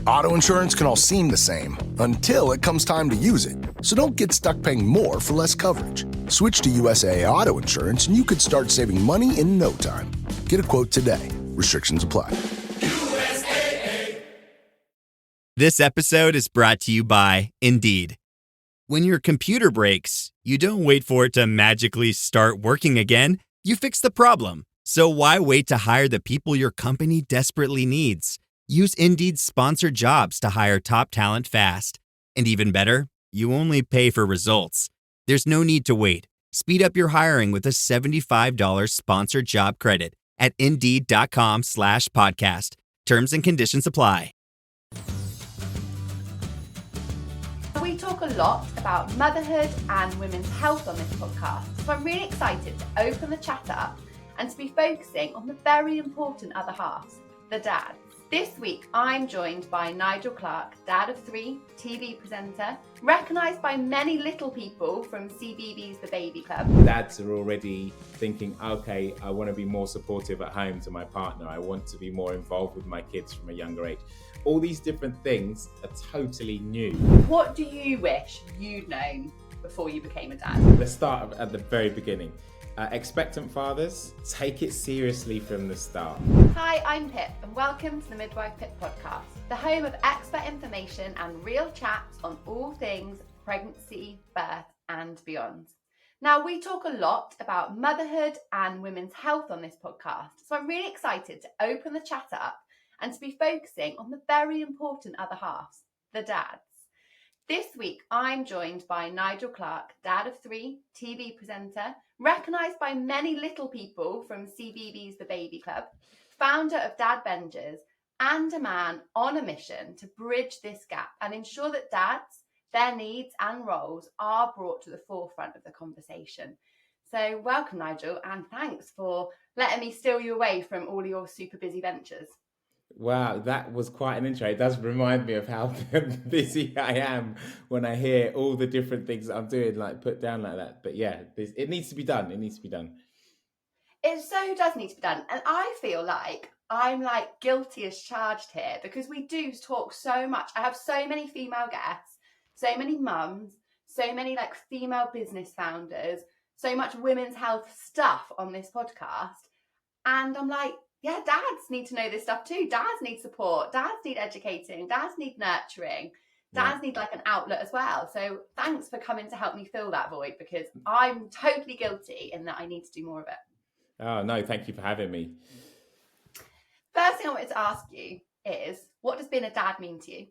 Auto insurance can all seem the same until it comes time to use it. So don't get stuck paying more for less coverage. Switch to USAA Auto Insurance and you could start saving money in no time. Get a quote today. Restrictions apply. This episode is brought to you by Indeed. When your computer breaks, you don't wait for it to magically start working again. You fix the problem. So why wait to hire the people your company desperately needs? Use Indeed's sponsored jobs to hire top talent fast. And even better, you only pay for results. There's no need to wait. Speed up your hiring with a $75 sponsored job credit at Indeed.com/podcast. Terms and conditions apply. We talk a lot about motherhood and women's health on this podcast, so I'm really excited to open the chat up and to be focusing on the very important other halves, the dads. This week, I'm joined by Nigel Clarke, dad of 3, TV presenter, recognised by many little people from CBeebies The Baby Club. Dads are already thinking, okay, I want to be more supportive at home to my partner. I want to be more involved with my kids from a younger age. All these different things are totally new. What do you wish you'd known before you became a dad? Let's start at the very beginning. Expectant fathers, take it seriously from the start. Hi, I'm Pip and welcome to the Midwife Pip podcast, the home of expert information and real chats on all things pregnancy, birth and beyond. Now, we talk a lot about motherhood and women's health on this podcast, so I'm really excited to open the chat up and to be focusing on the very important other halves, the dads. This week, I'm joined by Nigel Clarke, dad of 3, TV presenter, recognised by many little people from CBeebies The Baby Club, founder of Dadvengers, and a man on a mission to bridge this gap and ensure that dads, their needs and roles are brought to the forefront of the conversation. So welcome, Nigel, and thanks for letting me steal you away from all your super busy ventures. Wow, that was quite an intro. It does remind me of how busy I am when I hear all the different things that I'm doing, like put down like that. But yeah, it needs to be done. It needs to be done. It so does need to be done. And I feel like I'm like guilty as charged here because we do talk so much. I have so many female guests, so many mums, so many like female business founders, so much women's health stuff on this podcast. And I'm like, yeah, dads need to know this stuff too. Dads need support. Dads need educating. Dads need nurturing. Dads need like an outlet as well. So thanks for coming to help me fill that void because I'm totally guilty in that I need to do more of it. Oh, no, thank you for having me. First thing I wanted to ask you is, what does being a dad mean to you?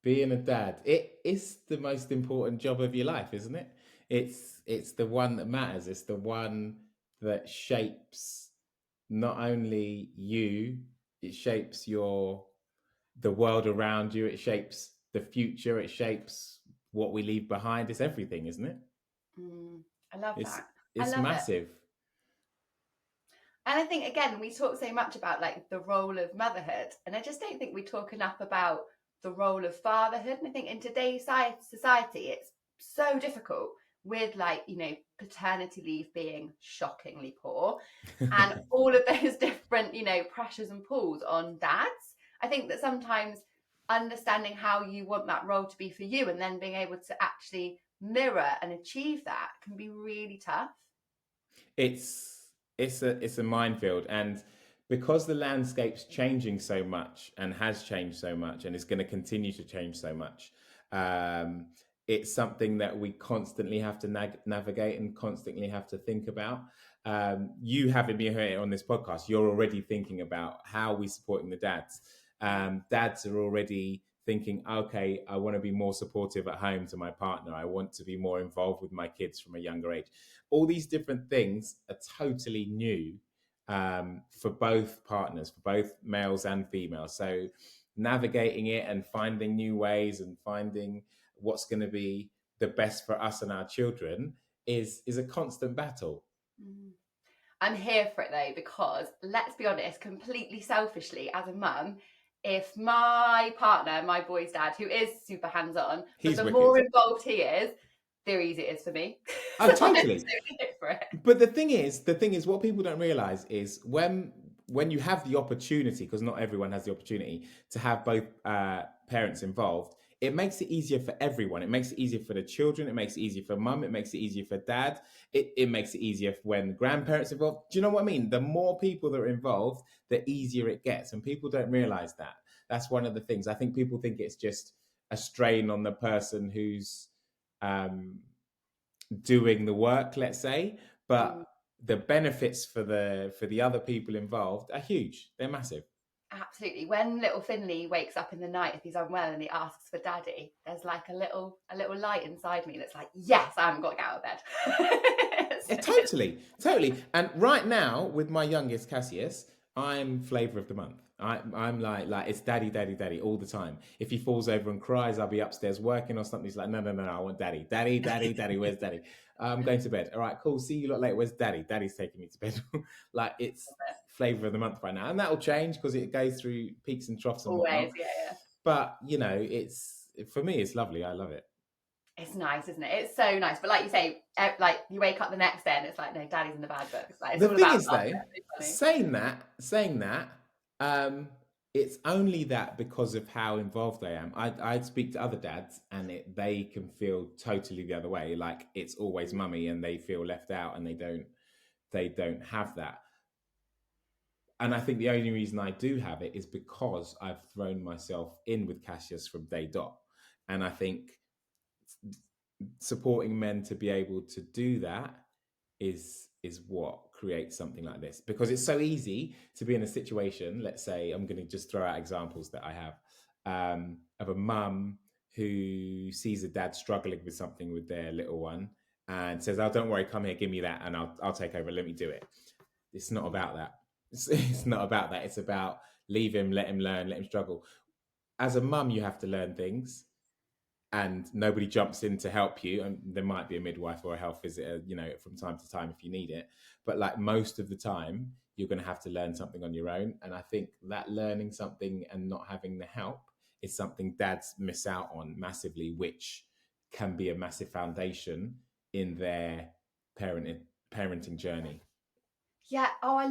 Being a dad, it is the most important job of your life, isn't it? It's the one that matters. It's the one that shapes not only you, it shapes the world around you, it shapes the future, it shapes what we leave behind. It's everything, isn't it? I love that. It's massive. And I think, again, we talk so much about like the role of motherhood, and I just don't think we talk enough about the role of fatherhood. And I think in today's society, it's so difficult with like, you know, paternity leave being shockingly poor and all of those different, you know, pressures and pulls on dads. I think that sometimes understanding how you want that role to be for you and then being able to actually mirror and achieve that can be really tough. It's a minefield, and because the landscape's changing so much and has changed so much and is going to continue to change so much, it's something that we constantly have to navigate and constantly have to think about. You having me here on this podcast, you're already thinking about how we're supporting the dads. Dads are already thinking, okay, I want to be more supportive at home to my partner. I want to be more involved with my kids from a younger age. All these different things are totally new for both partners, for both males and females. So navigating it and finding new ways and finding what's going to be the best for us and our children is a constant battle. I'm here for it though, because let's be honest, completely selfishly as a mum, if my partner, my boy's dad, who is super hands-on, but the more involved he is, the easier it is for me. Oh, totally. For it. But the thing is, what people don't realise is when when you have the opportunity, because not everyone has the opportunity to have both parents involved, it makes it easier for everyone. It makes it easier for the children. It makes it easier for mum. It makes it easier for dad. It makes it easier when grandparents are involved. Do you know what I mean? The more people that are involved, the easier it gets. And people don't realize that. That's one of the things. I think people think it's just a strain on the person who's doing the work, let's say. But the benefits for the other people involved are huge. They're massive. Absolutely. When little Finley wakes up in the night, if he's unwell and he asks for daddy, there's like a little light inside me that's like, yes, I haven't got to get out of bed. Yeah, totally. And right now, with my youngest Cassius, I'm flavour of the month. I'm like it's daddy all the time. If he falls over and cries, I'll be upstairs working or something. He's like, no, I want daddy. Where's daddy? I'm going to bed. All right, cool. See you lot later. Where's daddy? Daddy's taking me to bed. Like, it's flavour of the month right now, and that'll change because it goes through peaks and troughs and Always, whatnot. yeah. But for me, it's lovely. I love it. It's nice, isn't it? It's so nice. But like you say, like you wake up the next day and it's like, no, daddy's in the bad books. Like, the thing is, though, saying that, it's only that because of how involved I am. I speak to other dads and they can feel totally the other way. Like, it's always mummy and they feel left out and they don't have that. And I think the only reason I do have it is because I've thrown myself in with Cassius from day dot. And I think supporting men to be able to do that is what creates something like this, because it's so easy to be in a situation. Let's say, I'm going to just throw out examples that I have of a mum who sees a dad struggling with something with their little one and says, oh, don't worry, come here, give me that and I'll take over, let me do it. It's not about that. It's not about that. It's about leave him, let him learn, let him struggle. As a mum, you have to learn things and nobody jumps in to help you. And there might be a midwife or a health visitor, from time to time if you need it. But like most of the time, you're going to have to learn something on your own. And I think that learning something and not having the help is something dads miss out on massively, which can be a massive foundation in their parenting journey. Yeah. Oh, I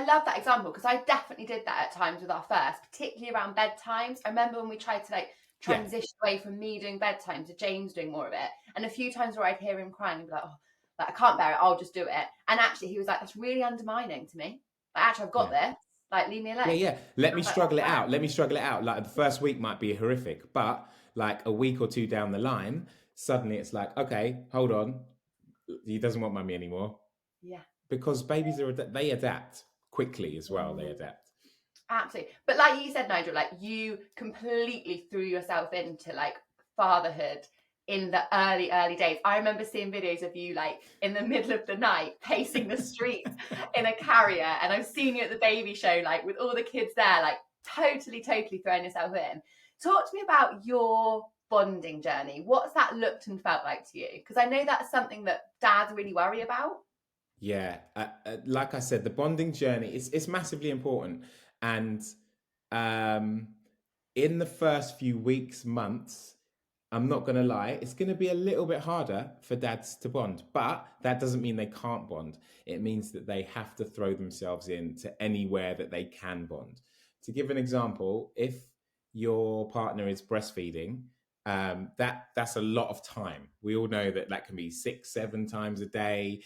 love that example, because I definitely did that at times with our first, particularly around bedtimes. I remember when we tried to transition away from me doing bedtime to James doing more of it, and a few times where I'd hear him crying and be like, oh, I can't bear it, I'll just do it. And actually he was like, that's really undermining to me. Like, actually, I've got this. Like, leave me alone. Yeah. Let me struggle it out. Like, the first week might be horrific, but like a week or two down the line, suddenly it's like, okay, hold on, he doesn't want mummy anymore. Yeah. Because babies they adapt quickly as well. They adapt. Absolutely. But like you said, Nigel, like, you completely threw yourself into like fatherhood in the early days. I remember seeing videos of you like in the middle of the night pacing the streets in a carrier, and I've seen you at the baby show like with all the kids there, like totally throwing yourself in. Talk to me about your bonding journey. What's that looked and felt like to you? Because I know that's something that dads really worry about. Yeah, like I said, the bonding journey is massively important. And in the first few weeks, months, I'm not going to lie, it's going to be a little bit harder for dads to bond. But that doesn't mean they can't bond. It means that they have to throw themselves into anywhere that they can bond. To give an example, if your partner is breastfeeding, that's a lot of time. We all know that can be 6-7 times a day,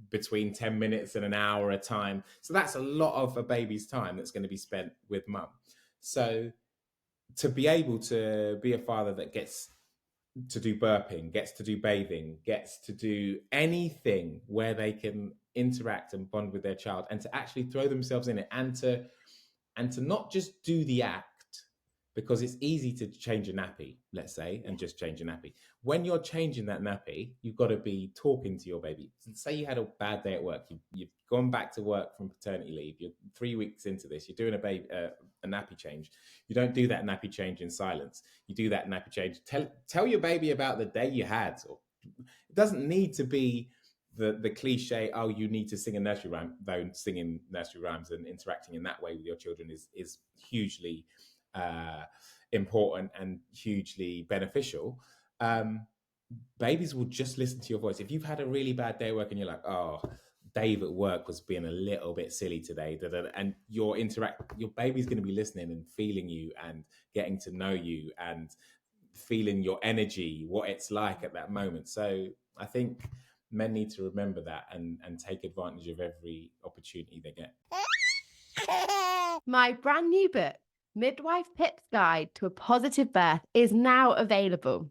between 10 minutes and an hour a time. So that's a lot of a baby's time that's going to be spent with mum. So to be able to be a father that gets to do burping, gets to do bathing, gets to do anything where they can interact and bond with their child, and to actually throw themselves in it, and to not just do the act, because it's easy to change a nappy, let's say, and just change a nappy. When you're changing that nappy, you've got to be talking to your baby. Say you had a bad day at work, you've gone back to work from paternity leave, you're 3 weeks into this, you're doing a nappy change. You don't do that nappy change in silence. You do that nappy change. Tell your baby about the day you had. It doesn't need to be the cliche, oh, you need to sing a nursery rhyme, though singing nursery rhymes and interacting in that way with your children is hugely important and hugely beneficial. Babies will just listen to your voice. If you've had a really bad day at work and you're like, oh, Dave at work was being a little bit silly today, and your baby's going to be listening and feeling you and getting to know you and feeling your energy, what it's like at that moment. So I think men need to remember that and take advantage of every opportunity they get. My brand new book, Midwife Pip's Guide to a Positive Birth, is now available.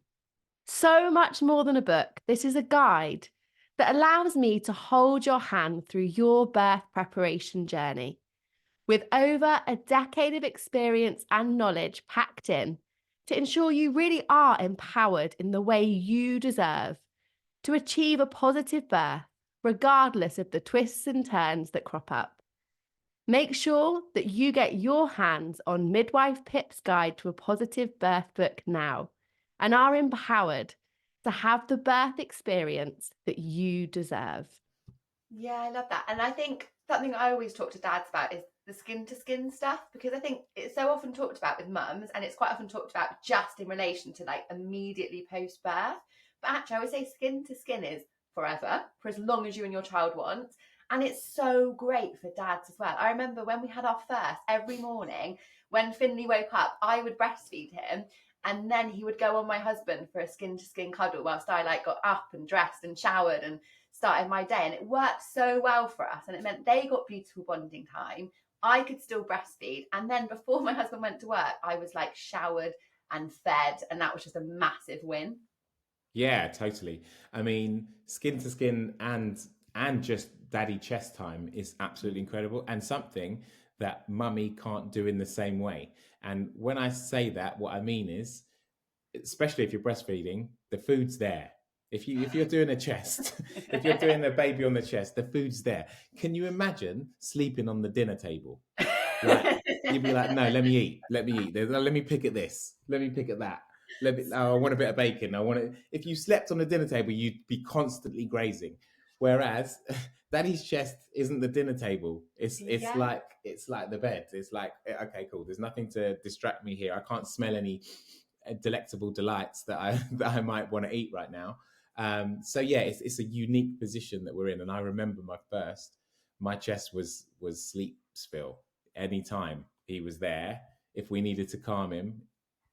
So much more than a book, this is a guide that allows me to hold your hand through your birth preparation journey. With over a decade of experience and knowledge packed in to ensure you really are empowered in the way you deserve to achieve a positive birth, regardless of the twists and turns that crop up. Make sure that you get your hands on Midwife Pip's Guide to a Positive Birth book now and are empowered to have the birth experience that you deserve. Yeah, I love that. And I think something I always talk to dads about is the skin to skin stuff, because I think it's so often talked about with mums, and it's quite often talked about just in relation to like immediately post birth. But actually, I would say skin to skin is forever, for as long as you and your child want. And it's so great for dads as well. I remember when we had our first, every morning when Finley woke up, I would breastfeed him. And then he would go on my husband for a skin to skin cuddle whilst I like got up and dressed and showered and started my day. And it worked so well for us. And it meant they got beautiful bonding time. I could still breastfeed. And then before my husband went to work, I was like showered and fed. And that was just a massive win. Yeah, totally. I mean, skin to skin and just daddy chest time is absolutely incredible, and something that mummy can't do in the same way. And when I say that, what I mean is, especially if you're breastfeeding, the food's there. If you're doing a chest, if you're doing a baby on the chest, the food's there. Can you imagine sleeping on the dinner table? Like, you'd be like, no, let me eat. Let me pick at this. Let me pick at that. I want a bit of bacon. If you slept on the dinner table, you'd be constantly grazing. Whereas daddy's chest isn't the dinner table. It's like the bed. It's like, okay, cool. There's nothing to distract me here. I can't smell any delectable delights that I might want to eat right now. So yeah, it's a unique position that we're in. And I remember my chest was sleep spill. Anytime he was there, if we needed to calm him,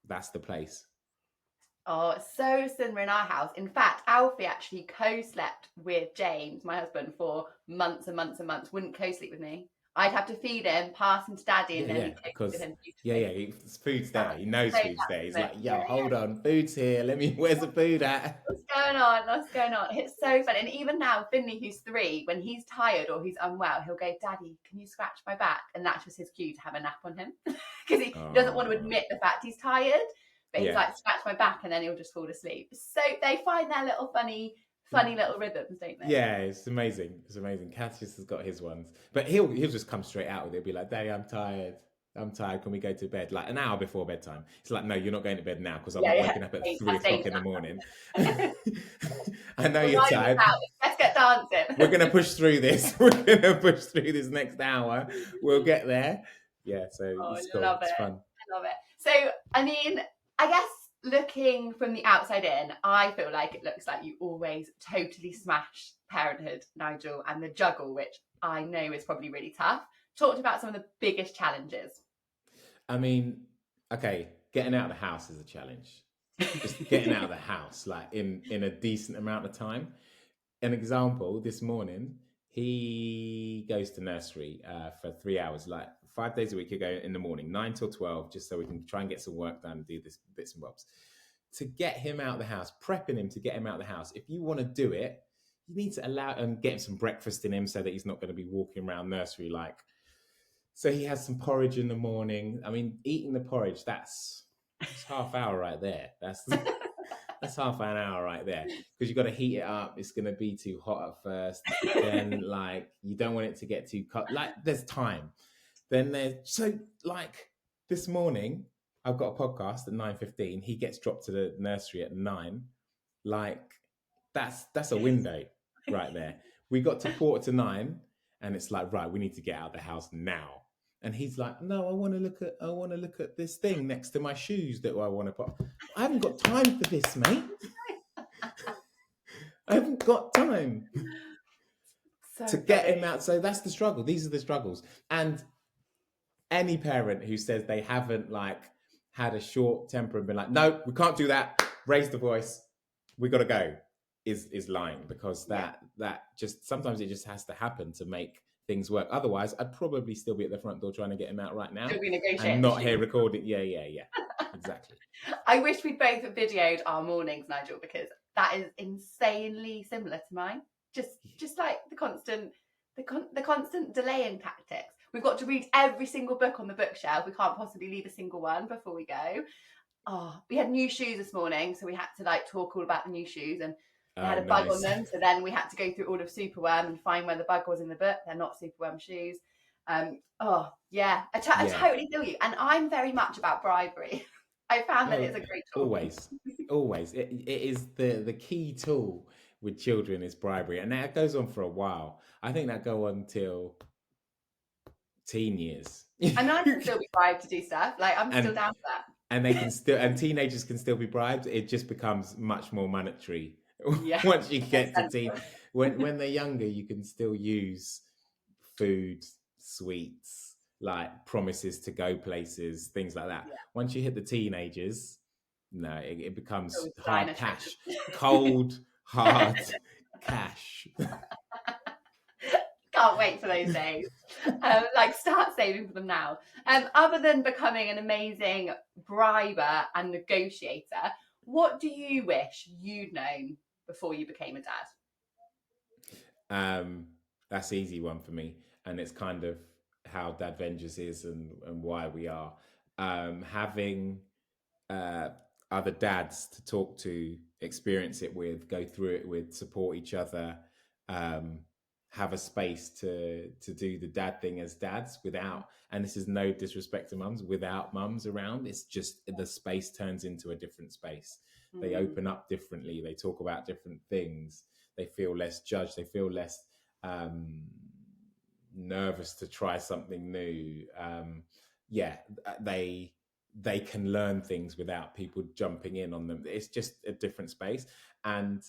that's the place. Oh, so similar in our house. In fact, Alfie actually co-slept with James, my husband, for months and months and months. Wouldn't co-sleep with me. I'd have to feed him, pass him to daddy, and then he'd co-sleep with him. Food's there. He knows food's there. He's like, yo, hold on, food's here. Where's the food at? What's going on? It's so fun. And even now, Finley, who's 3, when he's tired or he's unwell, he'll go, Daddy, can you scratch my back? And that's just his cue to have a nap on him, because he doesn't want to admit the fact he's tired. But he's like, scratch my back, and then he'll just fall asleep. So they find their little funny little rhythms, don't they? Yeah, it's amazing. Cassius has got his ones. But he'll just come straight out with it. He'll be like, Daddy, I'm tired. Can we go to bed? Like an hour before bedtime. It's like, no, you're not going to bed now, because I'm waking up at 3 o'clock in the morning. I know you're tired. Let's get dancing. We're going to push through this. We're going to push through this next hour. We'll get there. Yeah, so it's cool. It's fun. I love it. So, I mean, I guess looking from the outside in, I feel like it looks like you always totally smash parenthood, Nigel, and the juggle, which I know is probably really tough. Talked about some of the biggest challenges. I mean, okay, getting out of the house is a challenge. Just getting out of the house, like in a decent amount of time. An example, this morning, he goes to nursery for 3 hours, like 5 days a week. He'll go in the morning, 9 till 12, just so we can try and get some work done and do this bits and bobs. To get him out of the house, prepping him to get him out of the house, if you want to do it, you need to allow and get him some breakfast in him so that he's not going to be walking around nursery like. So he has some porridge in the morning. I mean, eating the porridge, that's half hour right there. That's half an hour right there, because you've got to heat it up. It's going to be too hot at first. Then, like, you don't want it to get too cut. Like, there's time. So, like, this morning, I've got a podcast at 9:15. He gets dropped to the nursery at 9. Like, that's a window right there. We got to 8:45, and it's like, right, we need to get out of the house now. And he's like, no, I want to look at this thing next to my shoes that I want to put. I haven't got time for this, mate. I haven't got time. So to get funny. him out. So that's the struggle. These are the struggles. And any parent who says they haven't like had a short temper and been like, no, we can't do that, raise the voice, we got to go, is lying, because that just sometimes it just has to happen to make things work. Otherwise, I'd probably still be at the front door trying to get him out right now Still be negotiating and not the here shoes. recording. Yeah, exactly. I wish we'd both videoed our mornings, Nigel, because that is insanely similar to mine. Just like the constant delaying tactics. We've got to read every single book on the bookshelf. We can't possibly leave a single one before we go. Oh, we had new shoes this morning, so we had to like talk all about the new shoes, and they had a bug on them. So then we had to go through all of Superworm and find where the bug was in the book. They're not Superworm shoes. I totally feel you. And I'm very much about bribery. I found that it's a great tool. Always. It is the key tool with children is bribery, and that goes on for a while. I think that go on till teen years. And I can still be bribed to do stuff. Like I'm still down for that. And they can still, and teenagers can still be bribed. It just becomes much more monetary once you get to teen. When they're younger, you can still use food, sweets, like promises to go places, things like that. Once you hit the teenagers, no, it becomes hard cash, cold, hard cash. Can't wait for those days. Like start saving for them now. Other than becoming an amazing briber and negotiator, what do you wish you'd known before you became a dad? That's an easy one for me, and it's kind of how Dadvengers is and why we are. Having other dads to talk to, experience it with, go through it with, support each other, have a space to do the dad thing as dads without, and this is no disrespect to mums, without mums around. It's just the space turns into a different space. They open up differently. They talk about different things. They feel less judged. They feel less nervous to try something new. They can learn things without people jumping in on them. It's just a different space. And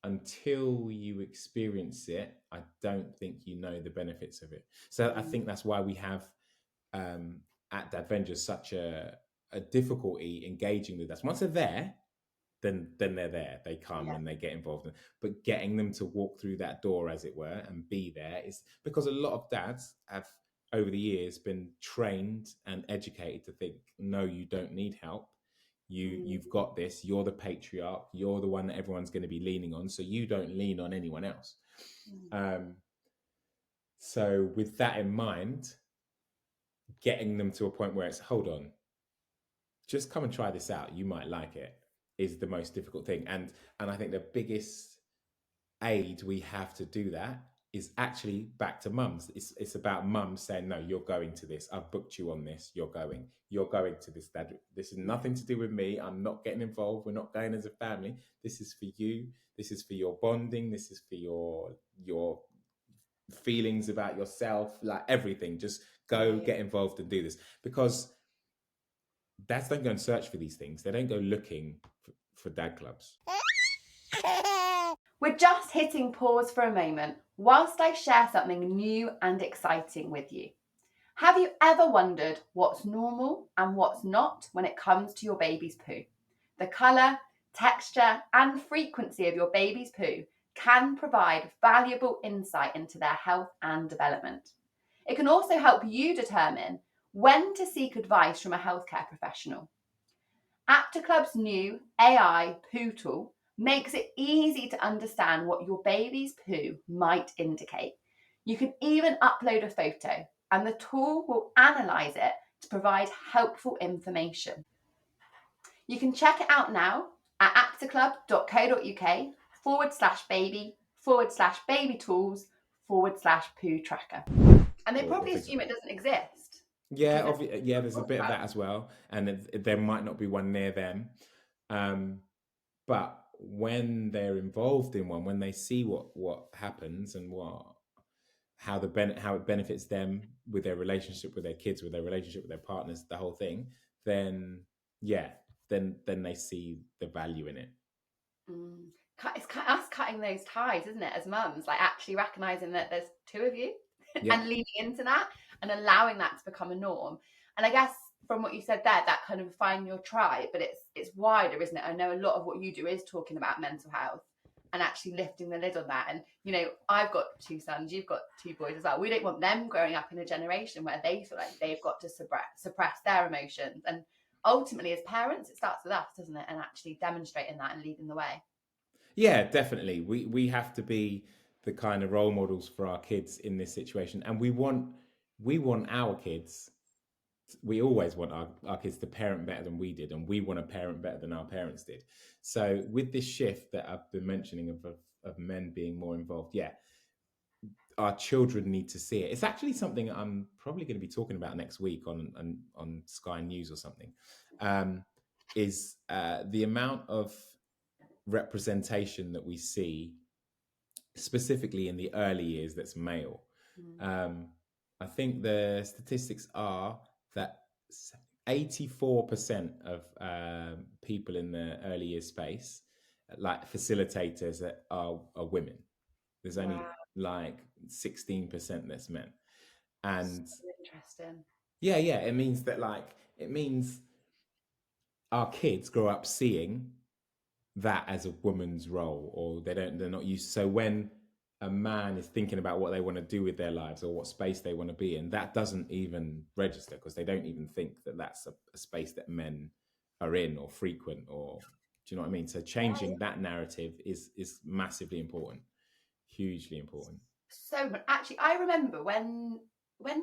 until you experience it, I don't think you know the benefits of it. So I think that's why we have at Dadvengers such a difficulty engaging with us. Once they're there, then they're there. They come and they get involved. But getting them to walk through that door, as it were, and be there is because a lot of dads have over the years been trained and educated to think, no, you don't need help. You've got this. You're the patriarch. You're the one that everyone's going to be leaning on. So you don't lean on anyone else. So with that in mind, getting them to a point where it's, hold on, just come and try this out. You might like it, is the most difficult thing. And I think the biggest aid we have to do that is actually back to mums. It's about mums saying, no, you're going to this. I've booked you on this. You're going to this. Dad, this is nothing to do with me. I'm not getting involved. We're not going as a family. This is for you. This is for your bonding. This is for your feelings about yourself, like everything. Just go get involved and do this, because dads don't go and search for these things. They don't go looking for dad clubs. We're just hitting pause for a moment whilst I share something new and exciting with you. Have you ever wondered what's normal and what's not when it comes to your baby's poo? The colour, texture and frequency of your baby's poo can provide valuable insight into their health and development. It can also help you determine when to seek advice from a healthcare professional. Club's new AI poo tool makes it easy to understand what your baby's poo might indicate. You can even upload a photo and the tool will analyse it to provide helpful information. You can check it out now at aptaclub.co.uk/baby/baby tools/poo tracker. And they probably assume it doesn't exist. Yeah, there's a bit of that as well. And there might not be one near them. But when they're involved in one, when they see what happens and how it benefits them with their relationship with their kids, with their relationship with their partners, the whole thing, then they see the value in it. it's us cutting those ties, isn't it, as mums, like actually recognizing that there's two of you Yeah. and leaning into that and allowing that to become a norm. And I guess from what you said there, that kind of find your tribe, but it's wider, isn't it? I know a lot of what you do is talking about mental health and actually lifting the lid on that. And, you know, I've got two sons, you've got two boys as well. We don't want them growing up in a generation where they feel like they've got to suppress their emotions. And ultimately, as parents, it starts with us, doesn't it? And actually demonstrating that and leading the way. Yeah, definitely. We have to be the kind of role models for our kids in this situation, and we want our kids. We always want our kids to parent better than we did, and we want to parent better than our parents did. So with this shift that I've been mentioning of men being more involved, yeah, our children need to see it. It's actually something I'm probably going to be talking about next week on Sky News or something. Is the amount of representation that we see specifically in the early years that's male. I think the statistics are that 84% of people in the early years space, like facilitators, are women. There's only like 16% that's men. And So interesting. yeah, it means that it means our kids grow up seeing that as a woman's role, or they're not used. So when a man is thinking about what they want to do with their lives or what space they want to be in, that doesn't even register, because they don't even think that that's a space that men are in or frequent, or do you know what I mean? So changing that narrative is massively important, hugely important. So actually, I remember when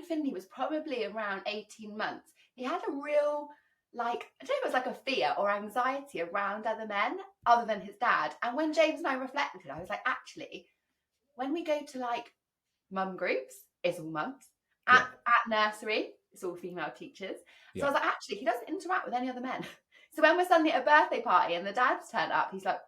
Finley was probably around 18 months, he had a real, like, I don't know if it was like a fear or anxiety around other men other than his dad. And when James and I reflected, I was like, actually, when we go to like mum groups, it's all mums. At nursery, it's all female teachers. So I was like, actually, he doesn't interact with any other men. So when we're suddenly at a birthday party and the dads turn up, he's like,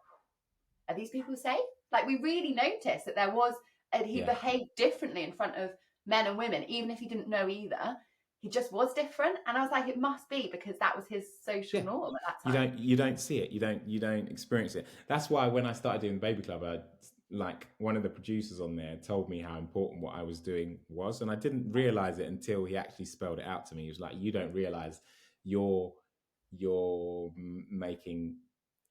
are these people safe? Like, we really noticed that there was, and he behaved differently in front of men and women, even if he didn't know either. He just was different, and I was like, it must be because that was his social norm at that time. You don't see it. You don't experience it. That's why when I started doing the Baby Club, like one of the producers on there told me how important what I was doing was, and I didn't realize it until he actually spelled it out to me. He was like, "You don't realize you're making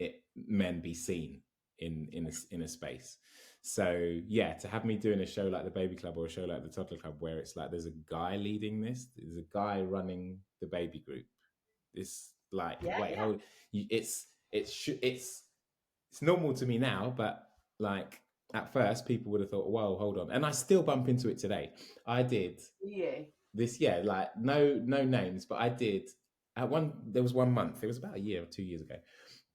it men be seen in a space." So yeah, to have me doing a show like the Baby Club or a show like the Toddler Club, where it's like there's a guy leading this, there's a guy running the baby group. It's like, hold, it's normal to me now, but like at first people would have thought, whoa, hold on. And I still bump into it today. I did this, like no names, but I did there was 1 month, it was about a year or 2 years ago.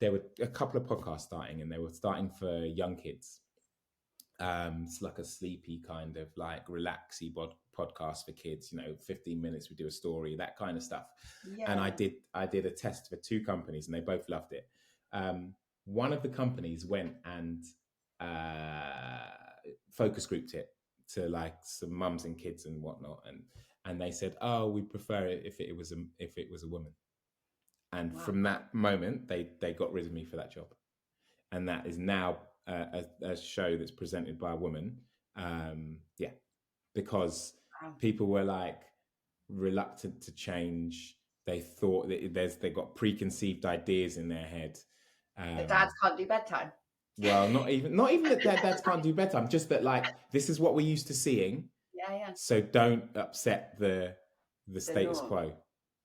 There were a couple of podcasts starting, and they were starting for young kids. It's like a sleepy kind of like relaxy podcast for kids, 15 minutes, we do a story, that kind of stuff. And I did a test for 2 companies, and they both loved it. One of the companies went and focus grouped it to like some mums and kids and whatnot, and they said, oh, we prefer it if it was a woman. And from that moment they got rid of me for that job, and that is now a show that's presented by a woman. Because people were like reluctant to change. They thought that they got preconceived ideas in their head. The dads can't do bedtime. Well, not even that dads can't do bedtime. Just that like this is what we're used to seeing. So don't upset the status quo.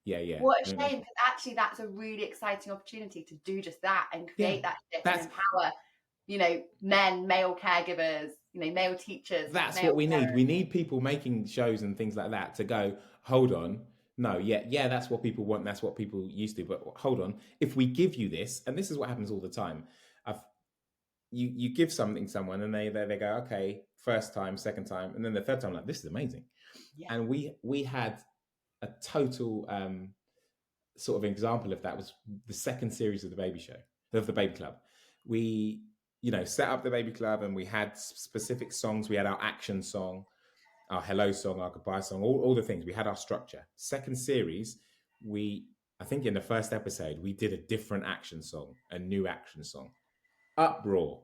Yeah. What a shame, because actually that's a really exciting opportunity to do just that and create that shift and empower, male caregivers, male teachers. That's what we need. We need people making shows and things like that to go, hold on. No, that's what people want. That's what people used to. But hold on. If we give you this, and this is what happens all the time. You give something someone, and they go, okay, first time, second time, and then the third time, like, this is amazing. And we had a total sort of example of that was the second series of the Baby Club. We set up the Baby Club, and we had specific songs. We had our action song, our hello song, our goodbye song, all the things. We had our structure. Second series, I think in the first episode, we did a different action song, a new action song. Uproar.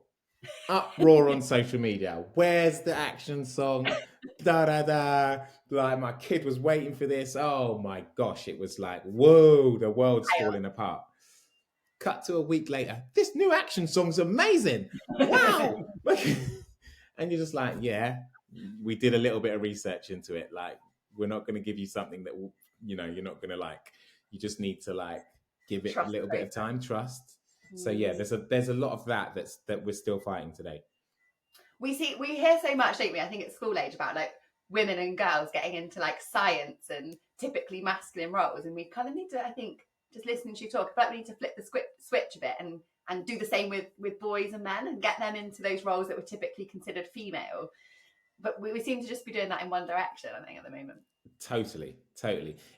uproar on social media. Where's the action song? Da da da. Like, my kid was waiting for this. Oh my gosh, it was like, whoa, the world's falling apart. Cut to a week later, this new action song's amazing. Wow. And you're just like, yeah, we did a little bit of research into it. Like, we're not going to give you something that will, you're not going to like. You just need to like give it a little bit of time, trust. So yeah, there's a lot of that we're still fighting today. We hear so much, don't we? I think at school age about like women and girls getting into like science and typically masculine roles, and we kind of need to, I think, just listening to you talk, but we need to flip the switch a bit and do the same with boys and men and get them into those roles that were typically considered female. But we seem to just be doing that in one direction, I think, at the moment. Totally.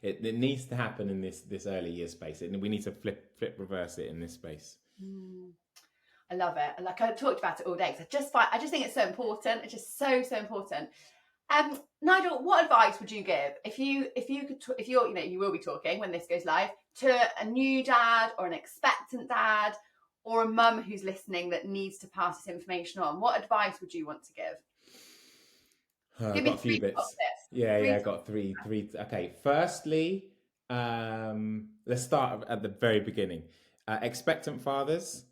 It needs to happen in this early year space, and we need to reverse it in this space. I love it. Like, I talked about it all day because I just think it's so important. It's just so important. Nigel, what advice would you give if you're you will be talking when this goes live to a new dad or an expectant dad or a mum who's listening that needs to pass this information on? What advice would you want to give? I've got a few bits. Yeah, I got three. Okay, firstly, let's start at the very beginning. Expectant fathers,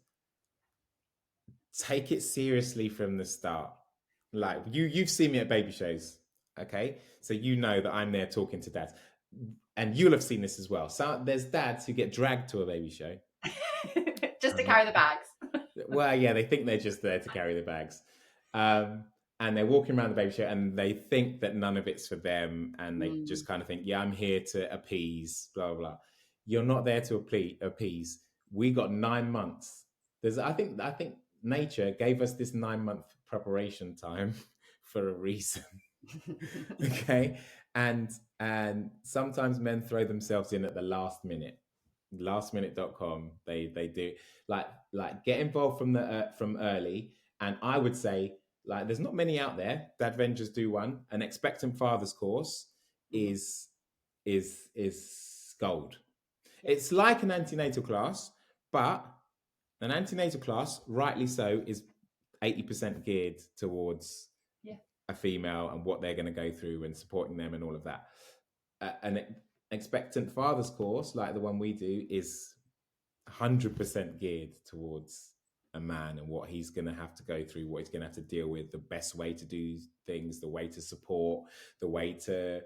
take it seriously from the start. Like, you've seen me at baby shows, okay? So you know that I'm there talking to dads. And you'll have seen this as well. So there's dads who get dragged to a baby show. Just to carry the bags. Well, yeah, they think they're just there to carry the bags. And they're walking around the baby show and they think that none of it's for them. And they just kind of think, yeah, I'm here to appease, blah, blah, blah. You're not there to appease. We got 9 months. I think nature gave us this 9-month preparation time for a reason. Okay. And sometimes men throw themselves in at the last minute. Lastminute.com. They do like get involved from early. And I would say, like, there's not many out there. Dadvengers do one. An expectant father's course is gold. It's like an antenatal class, but an antenatal class, rightly so, is 80% geared towards a female and what they're going to go through and supporting them and all of that. An expectant father's course, like the one we do, is 100% geared towards a man and what he's going to have to go through, what he's going to have to deal with, the best way to do things, the way to support, the way to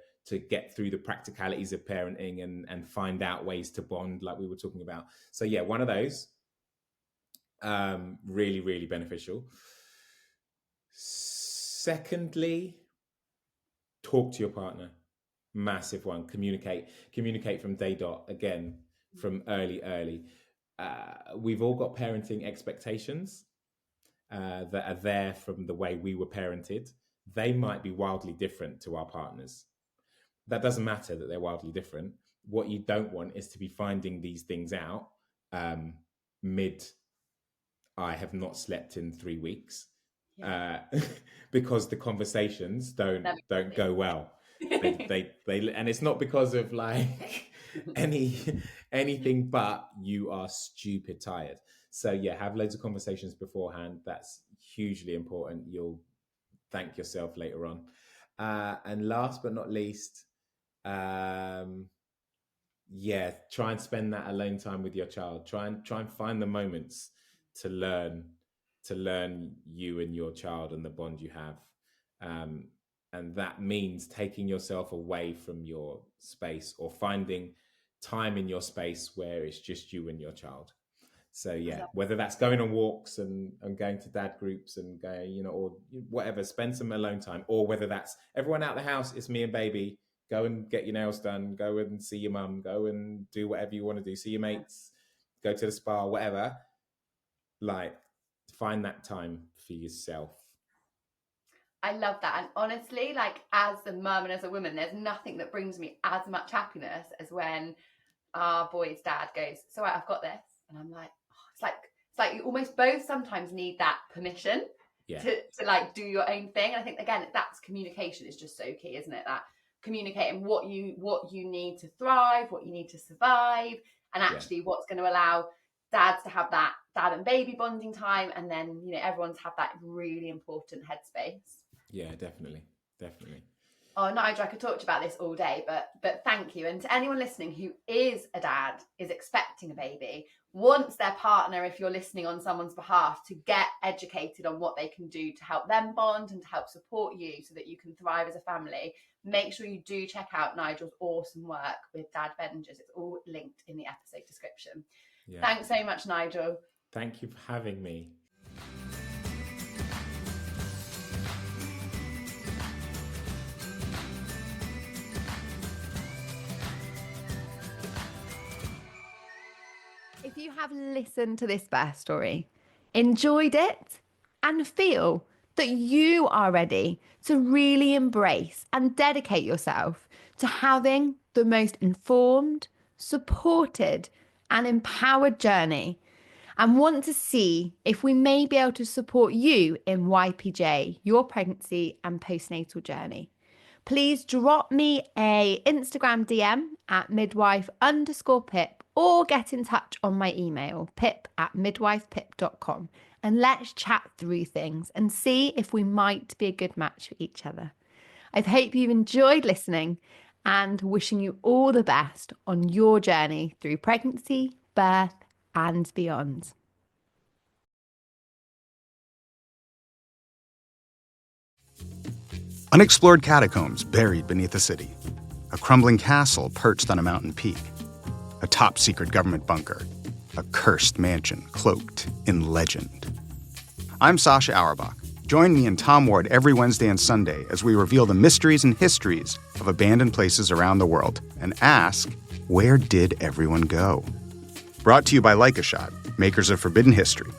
get through the practicalities of parenting and find out ways to bond, like we were talking about. So yeah, one of those, really, really beneficial. Secondly, talk to your partner. Massive one. Communicate from day dot, again, from early. We've all got parenting expectations that are there from the way we were parented. They might be wildly different to our partners. That doesn't matter that they're wildly different. What you don't want is to be finding these things out mid, I have not slept in 3 weeks, because the conversations don't go well. They and it's not because of like anything, but you are stupid tired. So yeah, have loads of conversations beforehand. That's hugely important. You'll thank yourself later on. And last but not least, try and spend that alone time with your child. Try and find the moments to learn you and your child and the bond you have. And that means taking yourself away from your space or finding time in your space where it's just you and your child. So yeah, whether that's going on walks and going to dad groups and going, or whatever, spend some alone time, or whether that's everyone out the house, it's me and baby, go and get your nails done, go and see your mum, go and do whatever you want to do, see your mates, go to the spa, whatever. Like, find that time for yourself. I love that. And honestly, like, as a mum and as a woman, there's nothing that brings me as much happiness as when our boy's dad goes, so right, I've got this. And I'm like, it's like you almost both sometimes need that permission to like do your own thing. And I think, again, that's communication is just so key, isn't it? That communicating what you need to thrive, what you need to survive, and actually what's going to allow dads to have that dad and baby bonding time, and then, you know, everyone's had that really important headspace. Yeah, definitely. Oh, Nigel, I could talk to you about this all day, but thank you. And to anyone listening who is a dad, is expecting a baby, wants their partner, if you're listening on someone's behalf, to get educated on what they can do to help them bond and to help support you so that you can thrive as a family, make sure you do check out Nigel's awesome work with Dadvengers. It's all linked in the episode description. Yeah. Thanks so much, Nigel. Thank you for having me. If you have listened to this birth story, enjoyed it, and feel that you are ready to really embrace and dedicate yourself to having the most informed, supported, and empowered journey, and want to see if we may be able to support you in YPJ, your pregnancy and postnatal journey, please drop me a Instagram DM at midwife_pip, or get in touch on my email, pip@midwifepip.com, and let's chat through things and see if we might be a good match for each other. I hope you've enjoyed listening, and wishing you all the best on your journey through pregnancy, birth, and beyond. Unexplored catacombs buried beneath the city. A crumbling castle perched on a mountain peak. A top-secret government bunker. A cursed mansion cloaked in legend. I'm Sasha Auerbach. Join me and Tom Ward every Wednesday and Sunday as we reveal the mysteries and histories of abandoned places around the world and ask, where did everyone go? Brought to you by Like a Shot, makers of Forbidden History.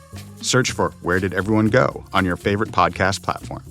Search for Where Did Everyone Go on your favorite podcast platform.